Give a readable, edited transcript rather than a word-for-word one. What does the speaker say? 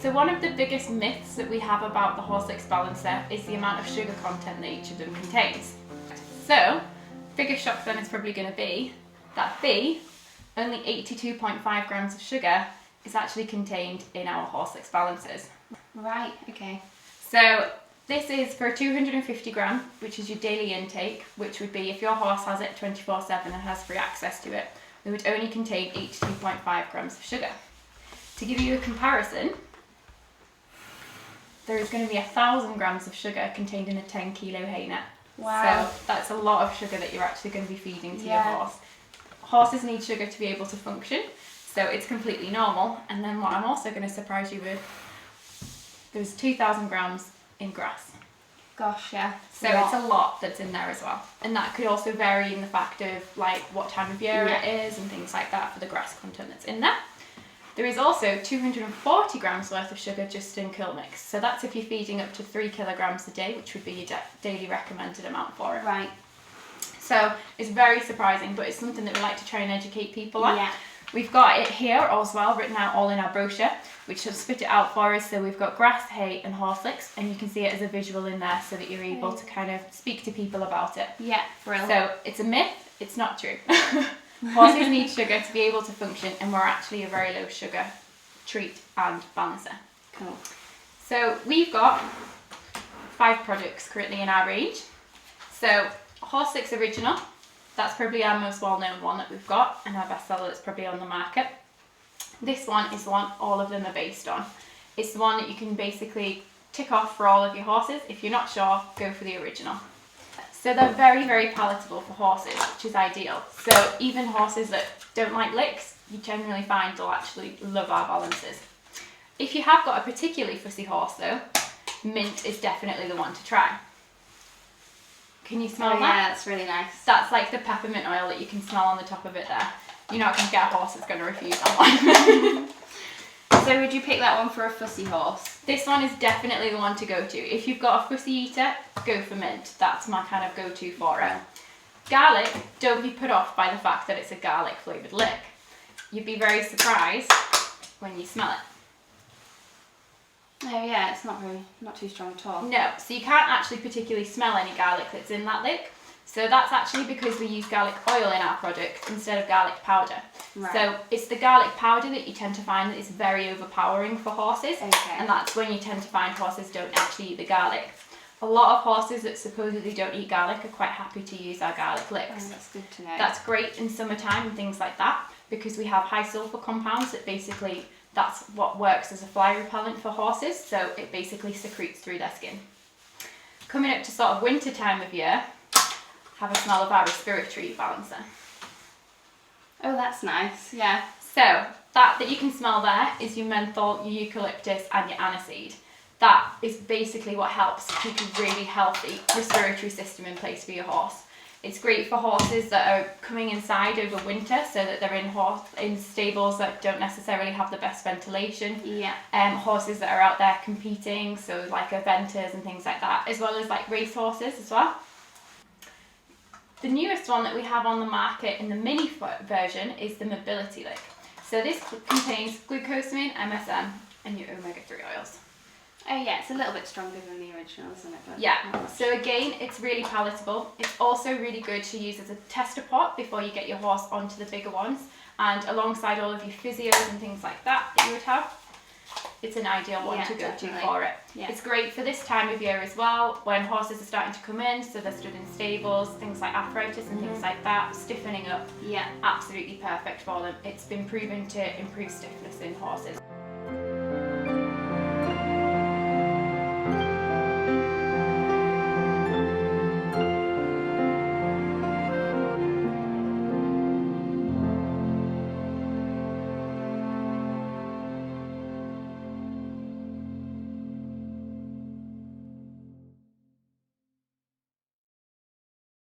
So one of the biggest myths that we have about the Horslyx Balancer is the amount of sugar content that each of them contains. So, biggest shock then is probably going to be that B, only 82.5 grams of sugar, is actually contained in our Horslyx Balancers. Right, okay. So this is for 250 gram, which is your daily intake, which would be if your horse has it 24/7 and has free access to it, it would only contain 82.5 grams of sugar. To give you a comparison, there is going to be 1,000 grams of sugar contained in a 10 kilo hay net. Wow. So that's a lot of sugar that you're actually going to be feeding to your horse. Horses need sugar to be able to function, so it's completely normal. And then what I'm also going to surprise you with, there's 2,000 grams in grass. Gosh, yeah. So it's a lot that's in there as well. And that could also vary in the fact of like what time of year it is and things like that for the grass content that's in there. There is also 240 grams worth of sugar just in curl mix. So that's if you're feeding up to 3 kilograms a day, which would be your daily recommended amount for it. Right. So it's very surprising, but it's something that we like to try and educate people on. Yeah. We've got it here as well, written out all in our brochure, which will spit it out for us. So we've got grass, hay and Horslyx, and you can see it as a visual in there so that you're able to kind of speak to people about it. Yeah, brilliant. So it's a myth, it's not true. Horses need sugar to be able to function, and we're actually a very low sugar treat and balancer. Cool. So we've got 5 products currently in our range. So Horslyx Original, that's probably our most well-known one that we've got, and our bestseller that's probably on the market. This one is the one all of them are based on. It's the one that you can basically tick off for all of your horses. If you're not sure, go for the original. So they're very, very palatable for horses, which is ideal. So even horses that don't like licks, you generally find they'll actually love our balancers. If you have got a particularly fussy horse though, mint is definitely the one to try. Can you smell that? Yeah, that's really nice. That's like the peppermint oil that you can smell on the top of it there. You're not going to get a horse that's going to refuse that one. So would you pick that one for a fussy horse? This one is definitely the one to go to. If you've got a fussy eater, go for mint. That's my kind of go-to for it. Garlic, don't be put off by the fact that it's a garlic flavoured lick. You'd be very surprised when you smell it. Oh yeah, it's not too strong at all. No, so you can't actually particularly smell any garlic that's in that lick. So that's actually because we use garlic oil in our product instead of garlic powder. Right. So it's the garlic powder that you tend to find that is very overpowering for horses. Okay. And that's when you tend to find horses don't actually eat the garlic. A lot of horses that supposedly don't eat garlic are quite happy to use our garlic licks. Oh, that's good to know. That's great in summertime and things like that, because we have high sulfur compounds that basically, that's what works as a fly repellent for horses, so it basically secretes through their skin. Coming up to sort of winter time of year, have a smell of our respiratory balancer. Oh, that's nice, yeah. So that you can smell there is your menthol, your eucalyptus and your aniseed. That is basically what helps keep a really healthy respiratory system in place for your horse. It's great for horses that are coming inside over winter, so that they're in stables that don't necessarily have the best ventilation. Yeah. Horses that are out there competing, so like eventers and things like that, as well as like race horses as well. The newest one that we have on the market in the mini version is the Mobility Lick. So this contains glucosamine, MSM and your omega-3 oils. Oh yeah, it's a little bit stronger than the original, isn't it? But Yeah, so again, it's really palatable. It's also really good to use as a tester pot before you get your horse onto the bigger ones, and alongside all of your physios and things like that you would have. It's an ideal one to go definitely. to for it. Yeah. It's great for this time of year as well, when horses are starting to come in, so they're stood in stables, things like arthritis and things like that, stiffening up. Yeah. Absolutely perfect for them. It's been proven to improve stiffness in horses.